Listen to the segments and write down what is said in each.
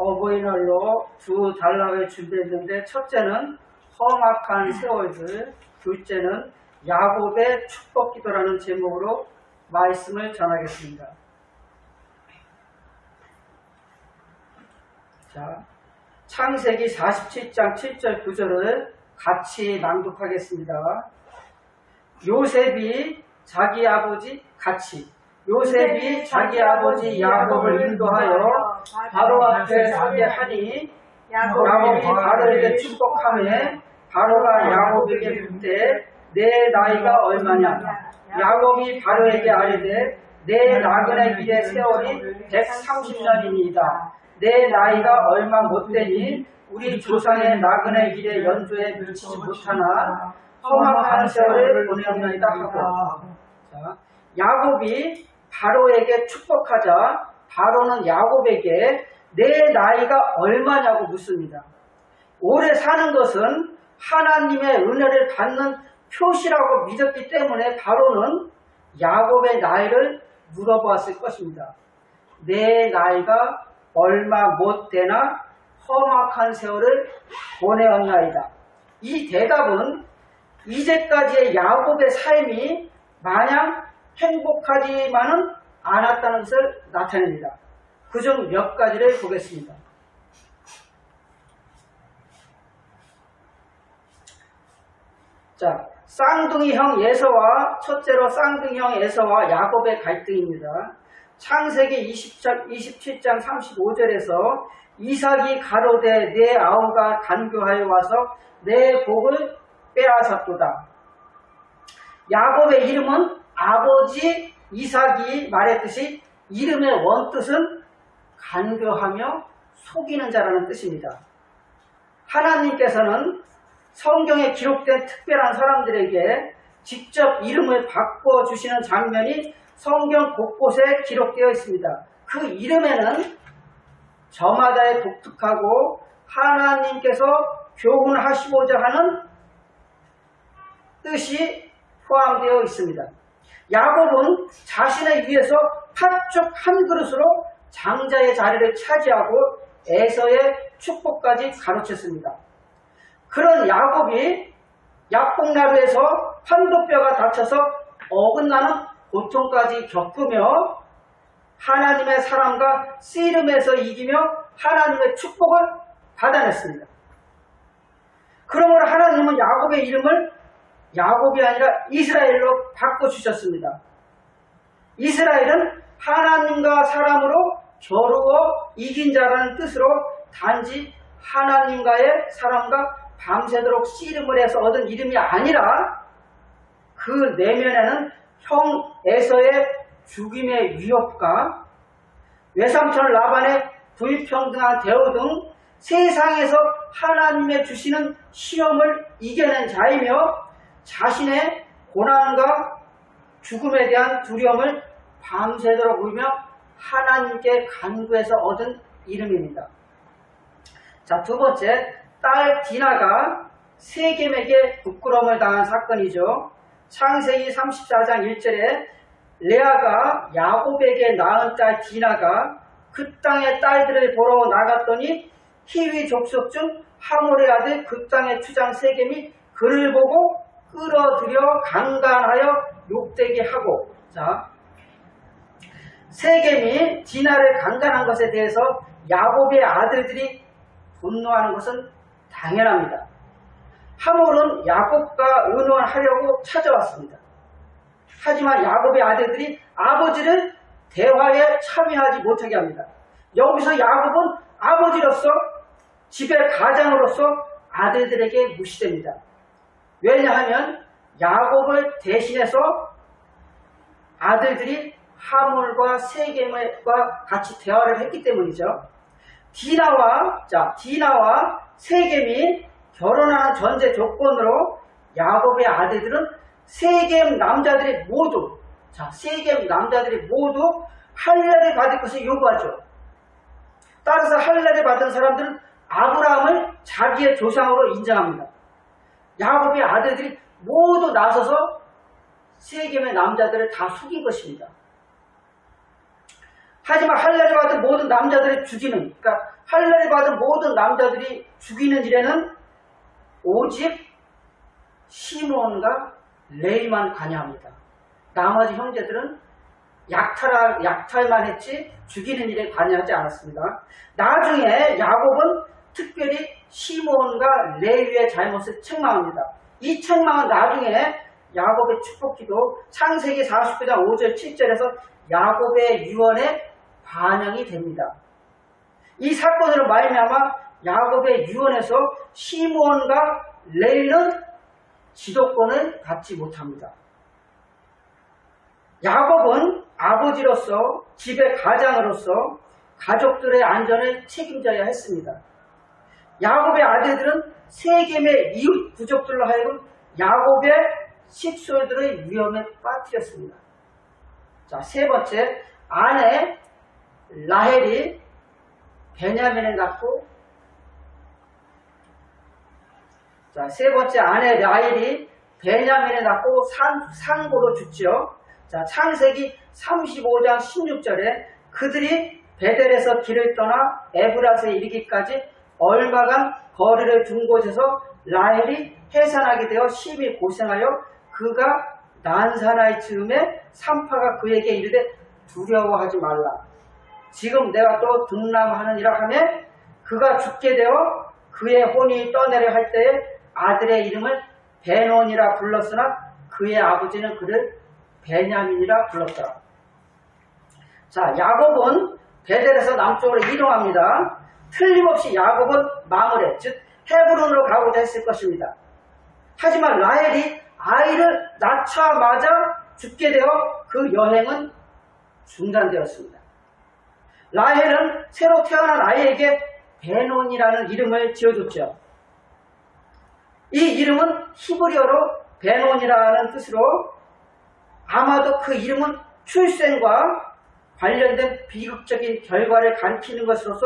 어버이날로 두 단락을 준비했는데, 첫째는 험악한 세월들, 둘째는 야곱의 축복기도라는 제목으로 말씀을 전하겠습니다. 자, 창세기 47장 7절 9절을 같이 낭독하겠습니다. 요셉이 자기 아버지 야곱을 인도하여 바로 앞에 서게 하니, 야곱이 바로에게 축복하며 바로가 야곱에게 묻되 내 나이가 얼마냐? 야곱이 바로에게 아뢰되 내 나그네 길의 세월이 130년이니이다. 내 나이가 얼마 못되니 우리 조상의 나그네 길의 연조에 미치지 못하나 험악한 세월을 보내었나이다 하고. 자, 야곱이 바로에게 축복하자 바로는 야곱에게 내 나이가 얼마냐고 묻습니다. 오래 사는 것은 하나님의 은혜를 받는 표시라고 믿었기 때문에 바로는 야곱의 나이를 물어보았을 것입니다. 내 나이가 얼마 못되나 험악한 세월을 보내었나이다. 이 대답은 이제까지의 야곱의 삶이 마냥 행복하지만은 않았다는 것을 나타냅니다. 그중 몇 가지를 보겠습니다. 자, 첫째로 쌍둥이 형 에서와 야곱의 갈등입니다. 창세기 27장 35절에서 이삭이 가로되 내 아우가 간교하여 와서 내 복을 빼앗았도다. 야곱의 이름은 아버지 이삭이 말했듯이 이름의 원뜻은 간교하며 속이는 자라는 뜻입니다. 하나님께서는 성경에 기록된 특별한 사람들에게 직접 이름을 바꿔주시는 장면이 성경 곳곳에 기록되어 있습니다. 그 이름에는 저마다의 독특하고 하나님께서 교훈하시고자 하는 뜻이 포함되어 있습니다. 야곱은 자신을 위해서 팥죽 한 그릇으로 장자의 자리를 차지하고 에서의 축복까지 가르쳤습니다. 그런 야곱이 약복나루에서 환도뼈가 다쳐서 어긋나는 고통까지 겪으며 하나님의 사랑과 씨름에서 이기며 하나님의 축복을 받아냈습니다. 그러므로 하나님은 야곱의 이름을 야곱이 아니라 이스라엘로 바꿔주셨습니다. 이스라엘은 하나님과 사람으로 겨루어 이긴 자라는 뜻으로 단지 하나님과의 사람과 밤새도록 씨름을 해서 얻은 이름이 아니라 그 내면에는 형 에서의 죽임의 위협과 외삼촌 라반의 불평등한 대우 등 세상에서 하나님의 주시는 시험을 이겨낸 자이며 자신의 고난과 죽음에 대한 두려움을 밤새도록 울며 하나님께 간구해서 얻은 이름입니다. 자, 두 번째, 딸 디나가 세겜에게 부끄러움을 당한 사건이죠. 창세기 34장 1절에 레아가 야곱에게 낳은 딸 디나가 그 땅의 딸들을 보러 나갔더니 히위 족속 중 하몰의 아들 그 땅의 추장 세겜이 그를 보고 끌어들여 강간하여 욕되게 하고. 자, 세겜이 디나를 강간한 것에 대해서 야곱의 아들들이 분노하는 것은 당연합니다. 하몰은 야곱과 의논하려고 찾아왔습니다. 하지만 야곱의 아들들이 아버지를 대화에 참여하지 못하게 합니다. 여기서 야곱은 아버지로서 집의 가장으로서 아들들에게 무시됩니다. 왜냐하면 야곱을 대신해서 아들들이 하몰과 세겜과 같이 대화를 했기 때문이죠. 디나와 세겜이 결혼하는 전제 조건으로 야곱의 아들들은 세겜 남자들이 모두 할례를 받을 것을 요구하죠. 따라서 할례를 받은 사람들은 아브라함을 자기의 조상으로 인정합니다. 야곱의 아들들이 모두 나서서 세겜의 남자들을 다 속인 것입니다. 하지만 할례를 받은 모든 남자들이 죽이는, 그러니까 할례를 받은 모든 남자들이 죽이는 일에는 오직 시므온과 레위만 관여합니다. 나머지 형제들은 약탈만 했지 죽이는 일에 관여하지 않았습니다. 나중에 야곱은 특별히 시므온과 레위의 잘못을 책망합니다. 이 책망은 나중에 야곱의 축복기도 창세기 49장 5절 7절에서 야곱의 유언에 반영이 됩니다. 이 사건으로 말미암아 야곱의 유언에서 시므온과 레위는 지도권을 갖지 못합니다. 야곱은 아버지로서 집의 가장으로서 가족들의 안전을 책임져야 했습니다. 야곱의 아들들은 세겜의 이웃 부족들로 하여금 야곱의 식솔들의 위험에 빠뜨렸습니다. 자, 세 번째, 아내 라헬이 베냐민을 낳고, 자, 세 번째 아내 라헬이 베냐민을 낳고 상고로 죽죠. 자, 창세기 35장 16절에 그들이 베델에서 길을 떠나 에브라스에 이르기까지 얼마간 거리를 둔 곳에서 라헬이 해산하게 되어 심히 고생하여 그가 난사나이 즈음에 산파가 그에게 이르되 두려워하지 말라. 지금 내가 또 등남하느니라 하며 그가 죽게 되어 그의 혼이 떠내려 할 때에 아들의 이름을 베논이라 불렀으나 그의 아버지는 그를 베냐민이라 불렀더라. 자, 야곱은 베델에서 남쪽으로 이동합니다. 틀림없이 야곱은 마므레, 즉 헤브론으로 가고자 했을 것입니다. 하지만 라헬이 아이를 낳자마자 죽게 되어 그 여행은 중단되었습니다. 라헬은 새로 태어난 아이에게 베논이라는 이름을 지어줬죠. 이 이름은 히브리어로 베논이라는 뜻으로 아마도 그 이름은 출생과 관련된 비극적인 결과를 가리키는 것으로서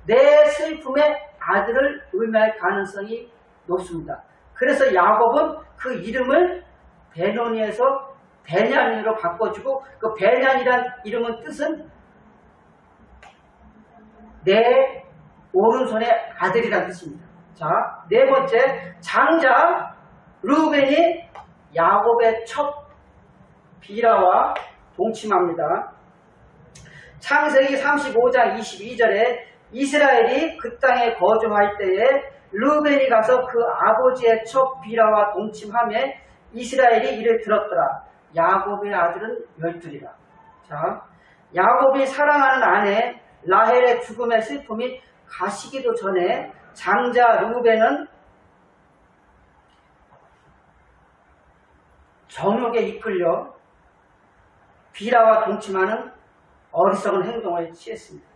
내 슬픔의 아들을 의미할 가능성이 높습니다. 그래서 야곱은 그 이름을 베노니에서 베냐민으로 바꿔주고 그 베냐민이라는 이름은 뜻은 내 오른손의 아들이라는 뜻입니다. 자, 네 번째, 장자 르우벤이 야곱의 첫 비라와 동침합니다. 창세기 35장 22절에 이스라엘이 그 땅에 거주할 때에 르우벤이 가서 그 아버지의 첫 비라와 동침하며 이스라엘이 이를 들었더라. 야곱의 아들은 12이라. 자, 야곱이 사랑하는 아내 라헬의 죽음의 슬픔이 가시기도 전에 장자 르우벤은 정욕에 이끌려 비라와 동침하는 어리석은 행동을 취했습니다.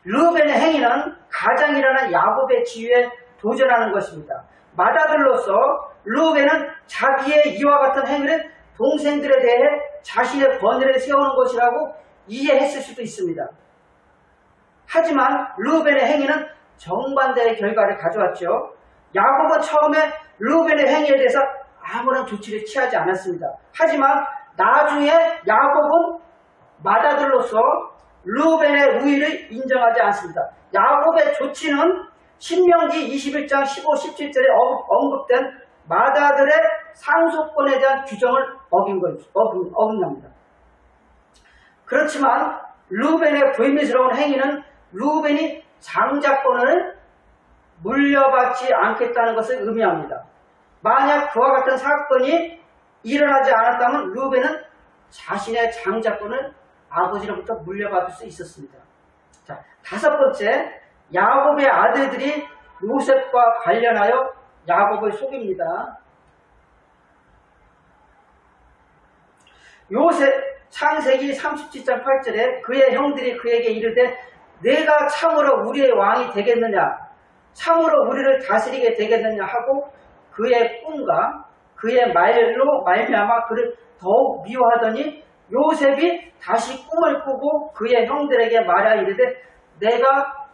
르우벤의 행위는 가장이라는 야곱의 지위에 도전하는 것입니다. 맏아들로서 르우벤은 자기의 이와 같은 행위를 동생들에 대해 자신의 번뇌를 세우는 것이라고 이해했을 수도 있습니다. 하지만 르우벤의 행위는 정반대의 결과를 가져왔죠. 야곱은 처음에 르우벤의 행위에 대해서 아무런 조치를 취하지 않았습니다. 하지만 나중에 야곱은 맏아들로서 르우벤의 우위를 인정하지 않습니다. 야곱의 조치는 신명기 21장 15, 17절에 언급된 맏아들의 상속권에 대한 규정을 어깁니다. 그렇지만 르우벤의 불미스러운 행위는 르우벤이 장자권을 물려받지 않겠다는 것을 의미합니다. 만약 그와 같은 사건이 일어나지 않았다면 르우벤은 자신의 장자권을 아버지로부터 물려받을 수 있었습니다. 자, 다섯 번째, 야곱의 아들들이 요셉과 관련하여 야곱을 속입니다. 요셉 창세기 37장 8절에 그의 형들이 그에게 이르되 내가 참으로 우리의 왕이 되겠느냐, 참으로 우리를 다스리게 되겠느냐 하고 그의 꿈과 그의 말로 말미암아 그를 더욱 미워하더니 요셉이 다시 꿈을 꾸고 그의 형들에게 말하 이르되 내가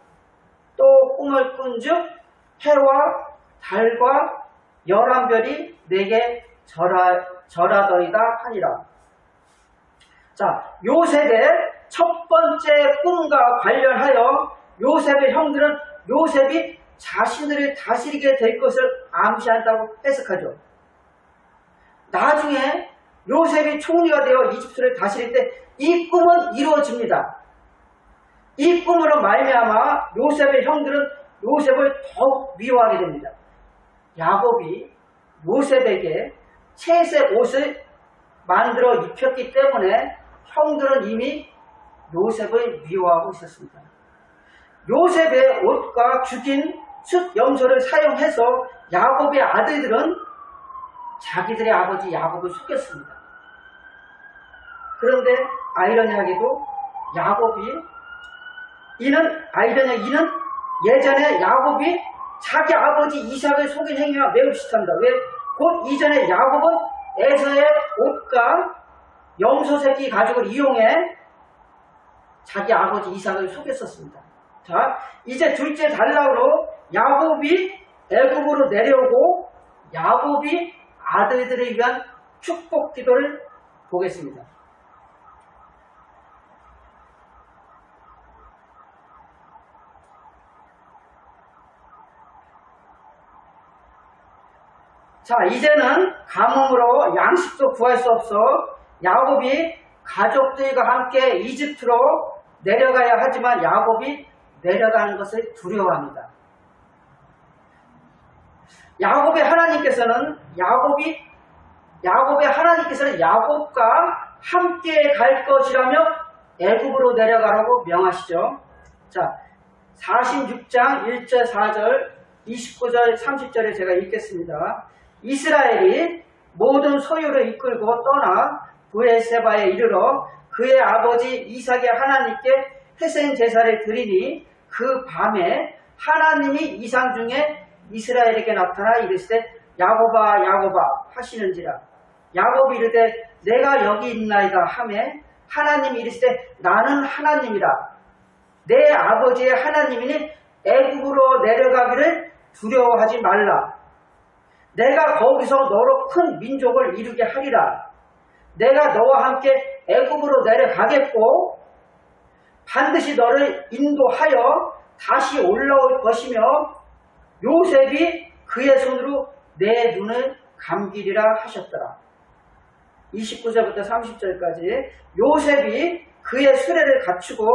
또 꿈을 꾼즉 해와 달과 11별이 내게 절하더이다 하니라. 자, 요셉의 첫 번째 꿈과 관련하여 요셉의 형들은 요셉이 자신들을 다스리게 될 것을 암시한다고 해석하죠. 나중에 요셉이 총리가 되어 이집트를 다스릴 때 이 꿈은 이루어집니다. 이 꿈으로 말미암아 요셉의 형들은 요셉을 더욱 미워하게 됩니다. 야곱이 요셉에게 채색 옷을 만들어 입혔기 때문에 형들은 이미 요셉을 미워하고 있었습니다. 요셉의 옷과 죽인 숫 염소를 사용해서 야곱의 아들들은 자기들의 아버지 야곱을 속였습니다. 그런데 아이러니하게도 이는 예전에 야곱이 자기 아버지 이삭을 속인 행위와 매우 비슷합니다. 왜? 곧 이전에 야곱은 에서의 옷과 염소 새끼 가죽을 이용해 자기 아버지 이삭을 속였었습니다. 자, 이제 둘째 단락으로 야곱이 애굽으로 내려오고 야곱이 아들들을 위한 축복 기도를 보겠습니다. 자, 이제는 가뭄으로 양식도 구할 수 없어 야곱이 가족들과 함께 이집트로 내려가야 하지만 야곱이 내려가는 것을 두려워합니다. 야곱의 하나님께서는 야곱과 함께 갈 것이라며 애굽으로 내려가라고 명하시죠. 자, 46장 1절 4절 29절 30절에 제가 읽겠습니다. 이스라엘이 모든 소유를 이끌고 떠나 브에세바에 이르러 그의 아버지 이삭의 하나님께 회생 제사를 드리니 그 밤에 하나님이 이상 중에 이스라엘에게 나타나 이르시되 야곱아 야곱아 하시는지라. 야곱이 이르되 내가 여기 있나이다 하매 하나님이 이르시되 나는 하나님이라. 내 아버지의 하나님이니 애굽으로 내려가기를 두려워하지 말라. 내가 거기서 너로 큰 민족을 이루게 하리라. 내가 너와 함께 애굽으로 내려가겠고 반드시 너를 인도하여 다시 올라올 것이며 요셉이 그의 손으로 내 눈을 감기리라 하셨더라. 29절부터 30절까지 요셉이 그의 수레를 갖추고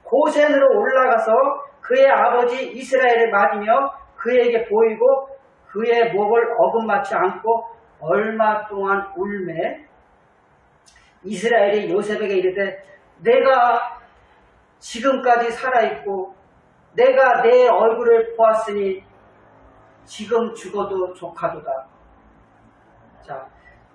고센으로 올라가서 그의 아버지 이스라엘을 맞으며 그에게 보이고 그의 목을 어긋맞지 않고 얼마 동안 울매 이스라엘이 요셉에게 이르되 내가 지금까지 살아있고 내가 내 얼굴을 보았으니 지금 죽어도 족하도다. 자,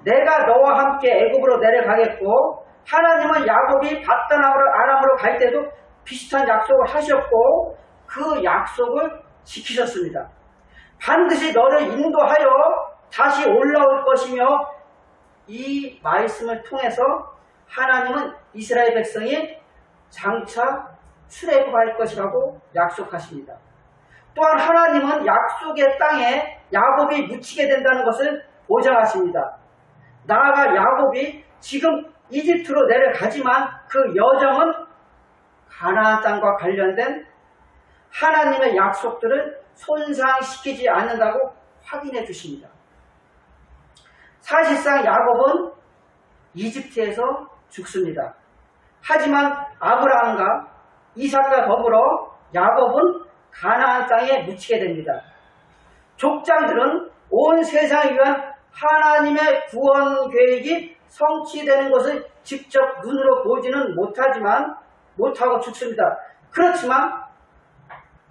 내가 너와 함께 애굽으로 내려가겠고 하나님은 야곱이 밧단 아람으로 갈 때도 비슷한 약속을 하셨고 그 약속을 지키셨습니다. 반드시 너를 인도하여 다시 올라올 것이며 이 말씀을 통해서 하나님은 이스라엘 백성이 장차 출애굽할 것이라고 약속하십니다. 또한 하나님은 약속의 땅에 야곱이 묻히게 된다는 것을 보장하십니다. 나아가 야곱이 지금 이집트로 내려가지만 그 여정은 가나안 땅과 관련된 하나님의 약속들을 손상시키지 않는다고 확인해 주십니다. 사실상 야곱은 이집트에서 죽습니다. 하지만 아브라함과 이삭과 더불어 야곱은 가나안 땅에 묻히게 됩니다. 족장들은 온 세상을 위한 하나님의 구원 계획이 성취되는 것을 직접 눈으로 보지는 못하고 죽습니다. 그렇지만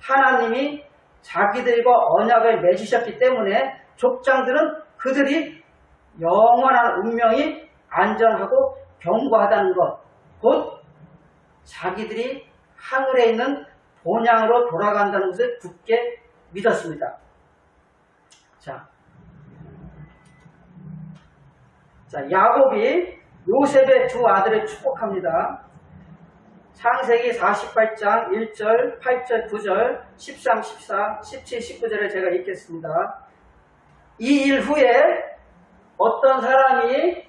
하나님이 자기들과 언약을 맺으셨기 때문에 족장들은 그들이 영원한 운명이 안전하고 견고하다는 것, 곧 자기들이 하늘에 있는 본향으로 돌아간다는 것을 굳게 믿었습니다. 자, 야곱이 요셉의 두 아들을 축복합니다. 창세기 48장 1절, 8절, 9절, 13, 14, 17, 19절을 제가 읽겠습니다. 이 일 후에 어떤 사람이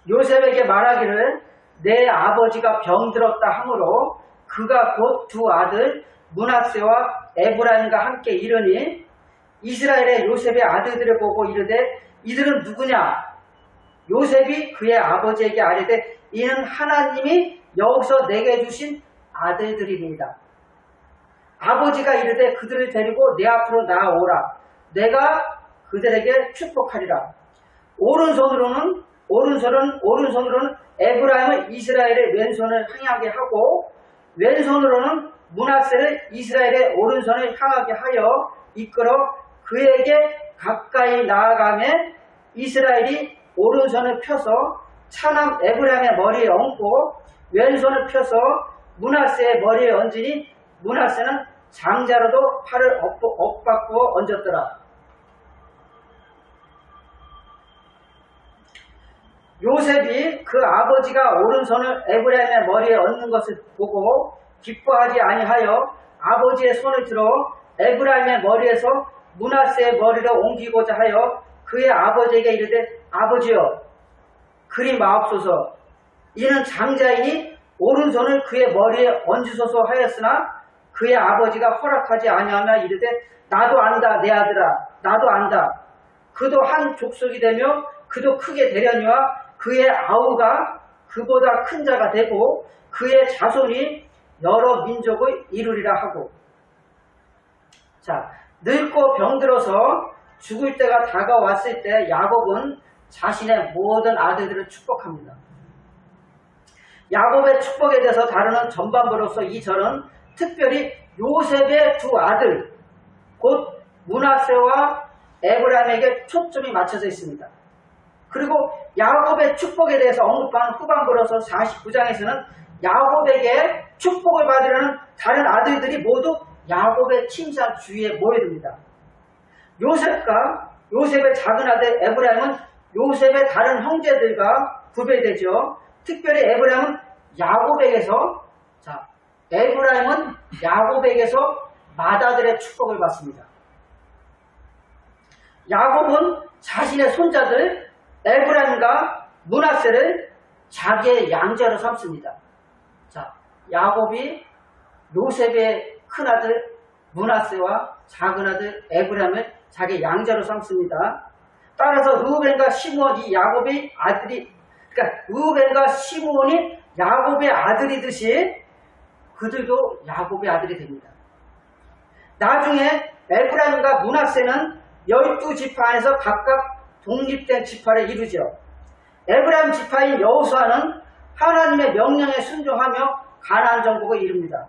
요셉에게 말하기를 내 아버지가 병들었다 하므로 그가 곧 두 아들 므낫세와 에브라임과 함께 이르니 이스라엘의 요셉의 아들들을 보고 이르되 이들은 누구냐? 요셉이 그의 아버지에게 아뢰되 이는 하나님이 여기서 내게 주신 아들들입니다. 아버지가 이르되 그들을 데리고 내 앞으로 나아오라. 내가 그들에게 축복하리라. 오른손으로는 에브라임을 이스라엘의 왼손을 향하게 하고 왼손으로는 므낫세를 이스라엘의 오른손을 향하게 하여 이끌어 그에게 가까이 나아가매 이스라엘이 오른손을 펴서 차남 에브라임의 머리에 얹고 왼손을 펴서 므낫세의 머리에 얹으니 므낫세는 장자로도 팔을 엇바꾸어 얹었더라. 요셉이 그 아버지가 오른손을 에브라임의 머리에 얹는 것을 보고 기뻐하지 아니하여 아버지의 손을 들어 에브라임의 머리에서 므낫세의 머리를 옮기고자 하여 그의 아버지에게 이르되 아버지여 그리 마옵소서. 이는 장자이니 오른손을 그의 머리에 얹으소서 하였으나 그의 아버지가 허락하지 아니하며 이르되 나도 안다 내 아들아 나도 안다. 그도 한 족속이 되며 그도 크게 되려니와 그의 아우가 그보다 큰 자가 되고 그의 자손이 여러 민족을 이루리라 하고. 자, 늙고 병들어서 죽을 때가 다가왔을 때 야곱은 자신의 모든 아들들을 축복합니다. 야곱의 축복에 대해서 다루는 전반부로서 이 절은 특별히 요셉의 두 아들 곧 므낫세와 에브라임에게 초점이 맞춰져 있습니다. 그리고 야곱의 축복에 대해서 언급하는 후반부로서 49장에서는 야곱에게 축복을 받으려는 다른 아들들이 모두 야곱의 침상 주위에 모여듭니다. 요셉의 작은 아들 에브라임은 요셉의 다른 형제들과 구별되죠. 특별히 에브라임은 야곱에게서 맏아들의 축복을 받습니다. 야곱은 자신의 손자들 에브라임과 므낫세를 자기의 양자로 삼습니다. 자, 야곱이 요셉의 큰아들 므낫세와 작은아들 에브라임을 자기의 양자로 삼습니다. 따라서 르우벤과 시므온 이 야곱의 아들이 르우벤과 시므온이 야곱의 아들이듯이 그들도 야곱의 아들이 됩니다. 나중에 에브라임과 므낫세는 12지파 안에서 각각 독립된 지파를 이루죠. 에브라임 지파인 여호수아는 하나님의 명령에 순종하며 가나안 정복을 이룹니다.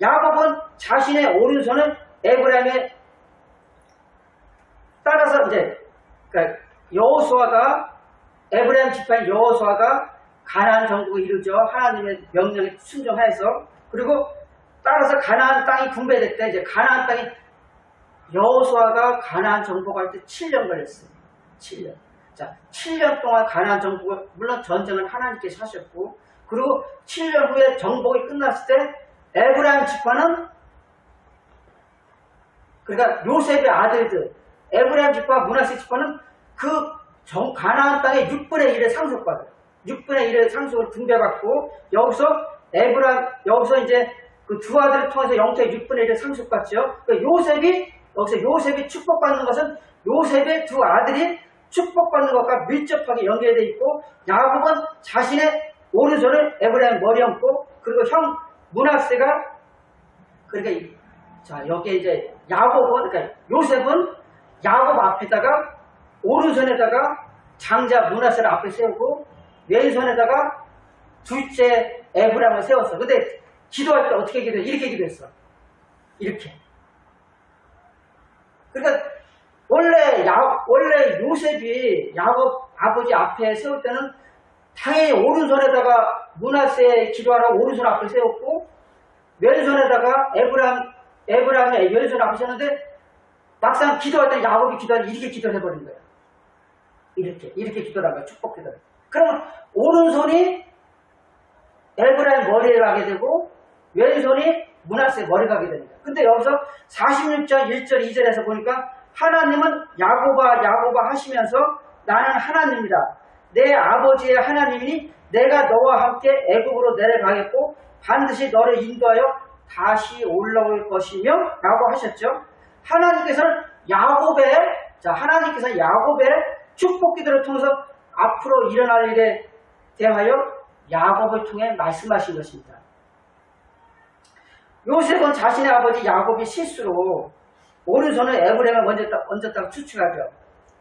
야곱은 자신의 오른손을 에브라임에 따라서 에브라임 지파인 여호수아가 가나안 정복을 이루죠. 하나님의 명령에 순종해서. 그리고 따라서 가나안 땅이 분배될 때 이제 가나안 땅이 여호수아가 가나안 정복할 때 7년 걸렸어요. 7년. 자, 7년 동안 가나안 정복을, 물론 전쟁은 하나님께서 하셨고, 그리고 7년 후에 정복이 끝났을 때 에브라임 지파는, 그러니까 요셉의 아들들, 에브라임 지파와 므낫세 지파는 그 가나안 땅의 6분의 1을 상속받아요. 6분의 1의 상속을 분배받고, 여기서 이제 그 두 아들을 통해서 영토의 6분의 1을 상속받죠. 그러니까 요셉이 축복받는 것은 요셉의 두 아들이 축복받는 것과 밀접하게 연결되어 있고, 야곱은 자신의 오른손을 에브라임 머리에 얹고, 그리고 형 므낫세가, 그러니까 여기에 이제 요셉은 야곱 앞에다가 오른손에다가 장자 므낫세를 앞에 세우고 왼손에다가 둘째 에브라임을 세웠어. 근데 기도할 때 어떻게 기도해? 이렇게 기도했어. 이렇게. 그러니까 원래 요셉이 야곱 아버지 앞에 세울 때는 당연히 오른손에다가 므낫세 기도하라고 오른손 앞에 세웠고, 왼손에다가 에브라임의 왼손 앞에 세웠는데, 막상 기도할 때 야곱이 기도할 때 이렇게 기도를 해버린 거예요. 이렇게 기도를 한 거예요. 축복 기도를. 그러면 오른손이 에브라임 머리에 가게 되고 왼손이 므낫세 머리에 가게 됩니다. 근데 여기서 46장 1절 2절에서 보니까 하나님은 야곱아 하시면서 나는 하나님이다. 내 아버지의 하나님이니 내가 너와 함께 애굽으로 내려가겠고 반드시 너를 인도하여 다시 올라올 것이며 라고 하셨죠. 하나님께서는 야곱의 축복 기도를 통해서 앞으로 일어날 일에 대하여 야곱을 통해 말씀하신 것입니다. 요셉은 자신의 아버지 야곱이 실수로 오른손을 에브라임에 얹었다고 추측하죠.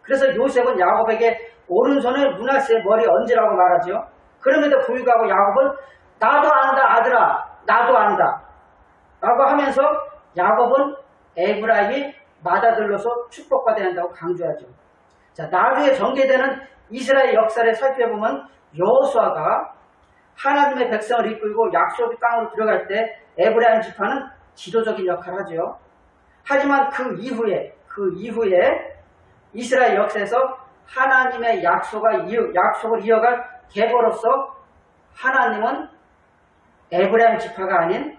그래서 요셉은 야곱에게 오른손을 므낫세의 머리에 얹으라고 말하죠. 그럼에도 불구하고 야곱은 나도 안다 아들아, 나도 안다 라고 하면서 야곱은 에브라임이 맏아들로서 축복받아야 한다고 강조하죠. 자, 나중에 전개되는 이스라엘 역사를 살펴보면 여호수아가 하나님의 백성을 이끌고 약속의 땅으로 들어갈 때 에브라임 지파는 지도적인 역할을 하죠. 하지만 그 이후에 이스라엘 역사에서 하나님의 약속을 이어갈 계보로서 하나님은 에브라임 지파가 아닌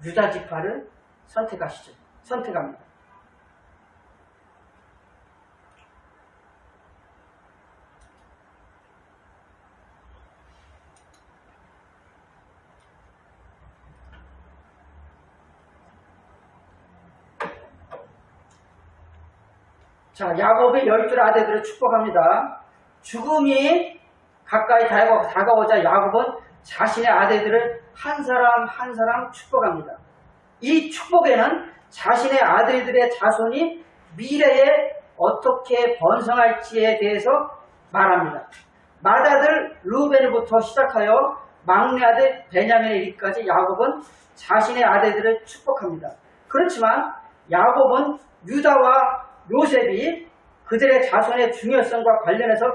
유다 지파를 선택합니다. 자, 야곱의 12 아들들을 축복합니다. 죽음이 가까이 다가오자 야곱은 자신의 아들들을 한 사람 한 사람 축복합니다. 이 축복에는 자신의 아들들의 자손이 미래에 어떻게 번성할지에 대해서 말합니다. 맏아들 루벤부터 시작하여 막내 아들 베냐민에 이르기까지 야곱은 자신의 아들들을 축복합니다. 그렇지만 야곱은 유다와 요셉이 그들의 자손의 중요성과 관련해서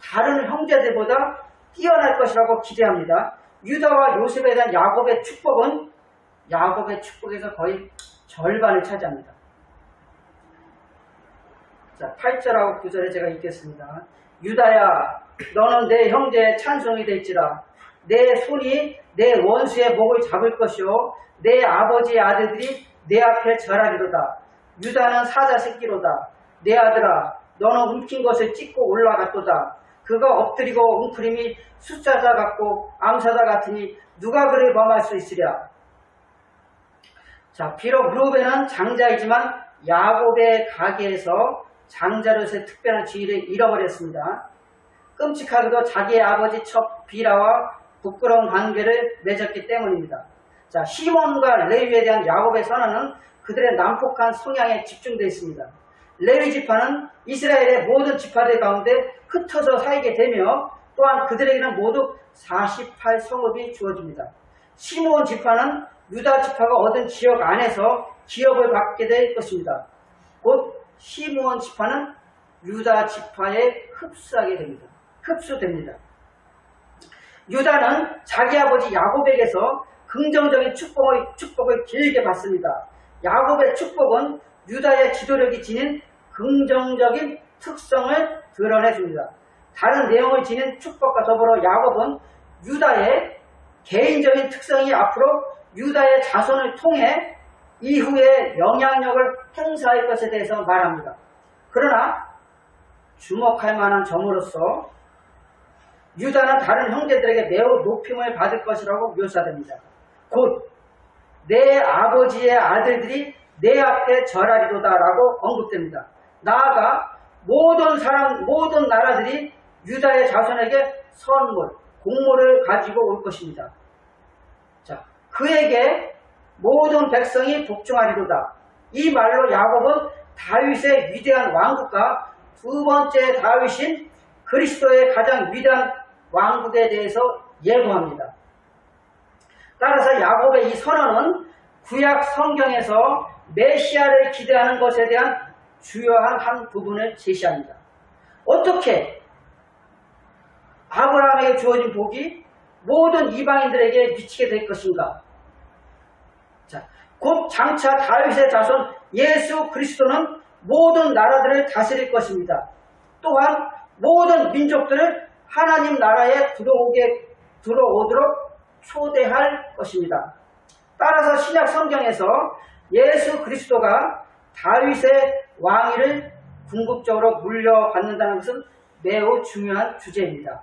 다른 형제들보다 뛰어날 것이라고 기대합니다. 유다와 요셉에 대한 야곱의 축복은 야곱의 축복에서 거의 절반을 차지합니다. 자, 8절하고 9절에 제가 읽겠습니다. 유다야, 너는 내 형제의 찬송이 될지라. 내 손이 내 원수의 목을 잡을 것이요 내 아버지의 아들들이 내 앞에 절하리로다. 유다는 사자 새끼로다. 내 아들아, 너는 움킨 것을 찢고 올라갔도다. 그가 엎드리고 웅크림이 숫자자 같고 암사자 같으니 누가 그를 범할 수 있으랴. 자, 비록 루벤은 장자이지만 야곱의 가게에서 장자로서의 특별한 지위를 잃어버렸습니다. 끔찍하게도 자기의 아버지 첩 비라와 부끄러운 관계를 맺었기 때문입니다. 자, 시몬과 레위에 대한 야곱의 선언은 그들의 난폭한 성향에 집중되어 있습니다. 레위 지파는 이스라엘의 모든 지파들 가운데 흩어져 살게 되며 또한 그들에게는 모두 48성읍이 주어집니다. 시므온 지파는 유다 지파가 얻은 지역 안에서 기업을 받게 될 것입니다. 곧 시므온 지파는 유다 지파에 흡수됩니다. 유다는 자기 아버지 야곱에게서 긍정적인 축복을 길게 받습니다. 야곱의 축복은 유다의 지도력이 지닌 긍정적인 특성을 드러내줍니다. 다른 내용을 지닌 축복과 더불어 야곱은 유다의 개인적인 특성이 앞으로 유다의 자손을 통해 이후에 영향력을 행사할 것에 대해서 말합니다. 그러나 주목할 만한 점으로서 유다는 다른 형제들에게 매우 높임을 받을 것이라고 묘사됩니다. 곧 내 아버지의 아들들이 내 앞에 절하리로다 라고 언급됩니다. 나아가 모든 나라들이 유다의 자손에게 공물을 가지고 올 것입니다. 자, 그에게 모든 백성이 복종하리로다. 이 말로 야곱은 다윗의 위대한 왕국과 두 번째 다윗인 그리스도의 가장 위대한 왕국에 대해서 예고합니다. 따라서 야곱의 이 선언은 구약 성경에서 메시아를 기대하는 것에 대한 주요한 한 부분을 제시합니다. 어떻게 아브라함에게 주어진 복이 모든 이방인들에게 미치게 될 것인가? 자, 곧 장차 다윗의 자손 예수 그리스도는 모든 나라들을 다스릴 것입니다. 또한 모든 민족들을 하나님 나라에 들어오도록 초대할 것입니다. 따라서 신약 성경에서 예수 그리스도가 다윗의 왕위를 궁극적으로 물려받는다는 것은 매우 중요한 주제입니다.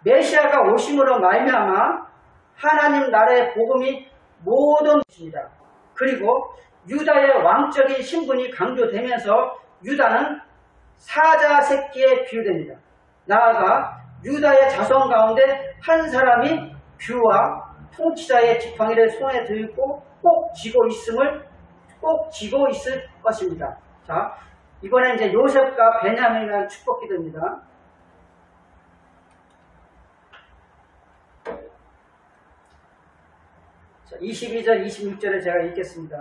메시아가 오심으로 말미암아 하나님 나라의 복음이 모든 것입니다. 그리고 유다의 왕적인 신분이 강조되면서 유다는 사자 새끼에 비유됩니다. 나아가 유다의 자손 가운데 한 사람이 뷰와 통치자의 지팡이를 손에 들고 꼭 쥐고 있을 것입니다. 자, 이번에 이제 요셉과 베냐민이라는 축복 기도입니다. 자, 22절, 26절에 제가 읽겠습니다.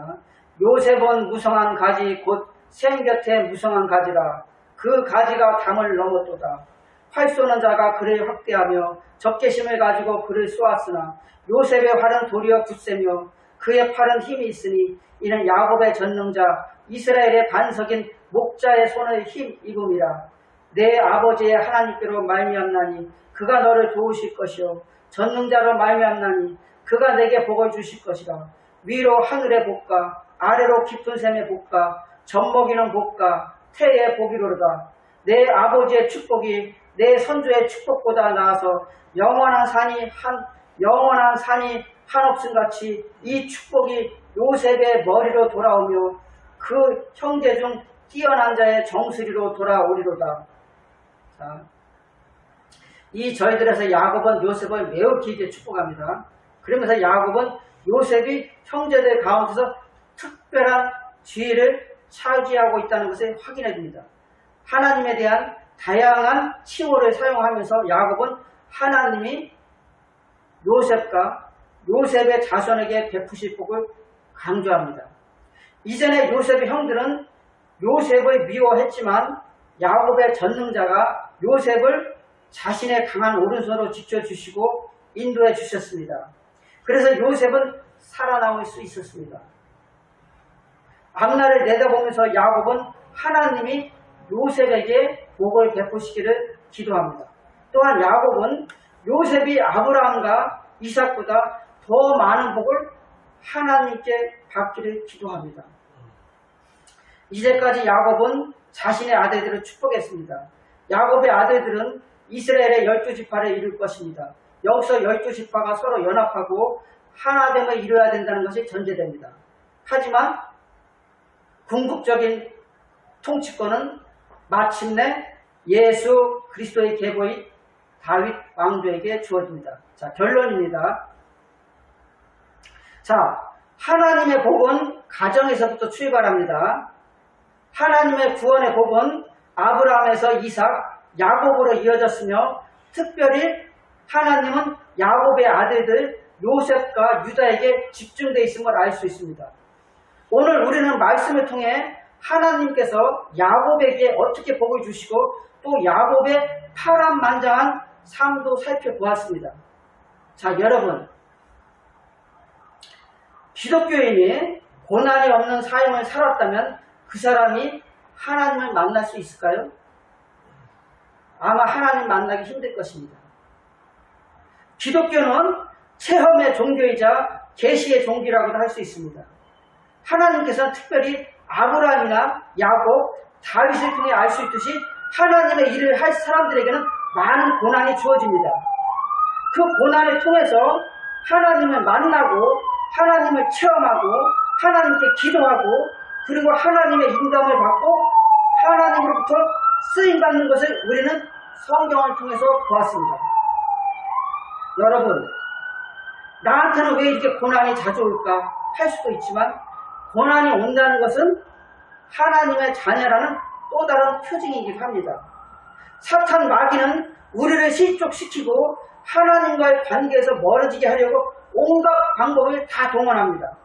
요셉은 무성한 가지 곧 샘 곁에 무성한 가지라. 그 가지가 담을 넘었도다. 활 쏘는 자가 그를 확대하며 적개심을 가지고 그를 쏘았으나 요셉의 활은 도리어 굳세며 그의 팔은 힘이 있으니 이는 야곱의 전능자 이스라엘의 반석인 목자의 손을 힘입음이라. 내 아버지의 하나님께로 말미암나니 그가 너를 도우실 것이요 전능자로 말미암나니 그가 내게 복을 주실 것이라. 위로 하늘의 복과 아래로 깊은 샘의 복과 젖먹이는 복과 태의 복이로다. 내 아버지의 축복이 내 선조의 축복보다 나아서 영원한 산이 한없음같이 이 축복이 요셉의 머리로 돌아오며 그 형제 중 뛰어난 자의 정수리로 돌아오리로다. 자, 이 절들에서 야곱은 요셉을 매우 길게 축복합니다. 그러면서 야곱은 요셉이 형제들 가운데서 특별한 지위를 차지하고 있다는 것을 확인해 줍니다. 하나님에 대한 다양한 칭호를 사용하면서 야곱은 하나님이 요셉의 자손에게 베푸실 복을 강조합니다. 이전에 요셉의 형들은 요셉을 미워했지만 야곱의 전능자가 요셉을 자신의 강한 오른손으로 지켜주시고 인도해 주셨습니다. 그래서 요셉은 살아남을 수 있었습니다. 앞날을 내다보면서 야곱은 하나님이 요셉에게 복을 베푸시기를 기도합니다. 또한 야곱은 요셉이 아브라함과 이삭보다 더 많은 복을 하나님께 받기를 기도합니다. 이제까지 야곱은 자신의 아들들을 축복했습니다. 야곱의 아들들은 이스라엘의 12지파를 이룰 것입니다. 여기서 12지파가 서로 연합하고 하나됨을 이루어야 된다는 것이 전제됩니다. 하지만 궁극적인 통치권은 마침내 예수 그리스도의 계보인 다윗 왕조에게 주어집니다. 자, 결론입니다. 자, 하나님의 복은 가정에서부터 출발합니다. 하나님의 구원의 복은 아브라함에서 이삭, 야곱으로 이어졌으며 특별히 하나님은 야곱의 아들들 요셉과 유다에게 집중되어 있음을 알 수 있습니다. 오늘 우리는 말씀을 통해 하나님께서 야곱에게 어떻게 복을 주시고 또 야곱의 파란만장한 삶도 살펴보았습니다. 자, 여러분, 기독교인이 고난이 없는 삶을 살았다면 그 사람이 하나님을 만날 수 있을까요? 아마 하나님 만나기 힘들 것입니다. 기독교는 체험의 종교이자 계시의 종교라고도 할 수 있습니다. 하나님께서는 특별히 아브라함이나 야곱, 다윗을 통해 알 수 있듯이 하나님의 일을 할 사람들에게는 많은 고난이 주어집니다. 그 고난을 통해서 하나님을 만나고 하나님을 체험하고 하나님께 기도하고 그리고 하나님의 인감을 받고 하나님으로부터 쓰임받는 것을 우리는 성경을 통해서 보았습니다. 여러분, 나한테는 왜 이렇게 고난이 자주 올까 할 수도 있지만 고난이 온다는 것은 하나님의 자녀라는 또 다른 표징이기도 합니다. 사탄 마귀는 우리를 실족시키고 하나님과의 관계에서 멀어지게 하려고 온갖 방법을 다 동원합니다.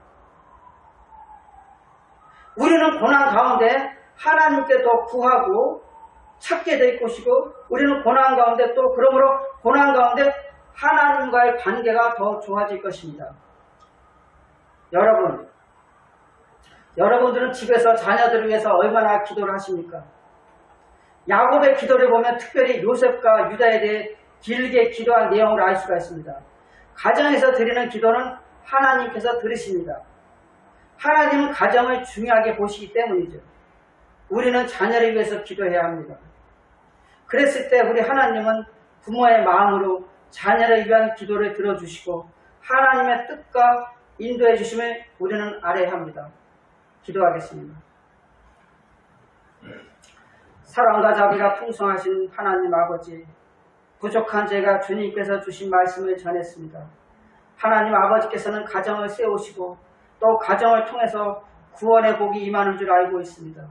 우리는 고난 가운데 하나님께 더 구하고 찾게 될 것이고 우리는 고난 가운데 또 그러므로 고난 가운데 하나님과의 관계가 더 좋아질 것입니다. 여러분들은 집에서 자녀들을 위해서 얼마나 기도를 하십니까? 야곱의 기도를 보면 특별히 요셉과 유다에 대해 길게 기도한 내용을 알 수가 있습니다. 가정에서 드리는 기도는 하나님께서 들으십니다. 하나님은 가정을 중요하게 보시기 때문이죠. 우리는 자녀를 위해서 기도해야 합니다. 그랬을 때 우리 하나님은 부모의 마음으로 자녀를 위한 기도를 들어주시고 하나님의 뜻과 인도해 주심을 우리는 알아야 합니다. 기도하겠습니다. 사랑과 자비가 풍성하신 하나님 아버지, 부족한 제가 주님께서 주신 말씀을 전했습니다. 하나님 아버지께서는 가정을 세우시고 또 가정을 통해서 구원의 복이 임하는 줄 알고 있습니다.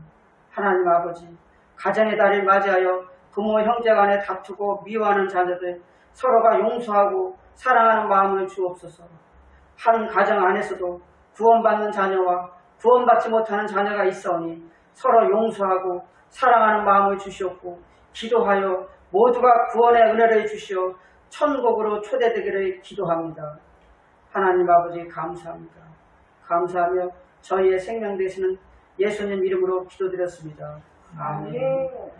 하나님 아버지, 가정의 달을 맞이하여 부모 형제 간에 다투고 미워하는 자녀들 서로가 용서하고 사랑하는 마음을 주옵소서. 한 가정 안에서도 구원받는 자녀와 구원받지 못하는 자녀가 있사오니 서로 용서하고 사랑하는 마음을 주시옵고 기도하여 모두가 구원의 은혜를 주시어 천국으로 초대되기를 기도합니다. 하나님 아버지 감사합니다. 감사하며 저희의 생명 되시는 예수님 이름으로 기도드렸습니다. 아멘.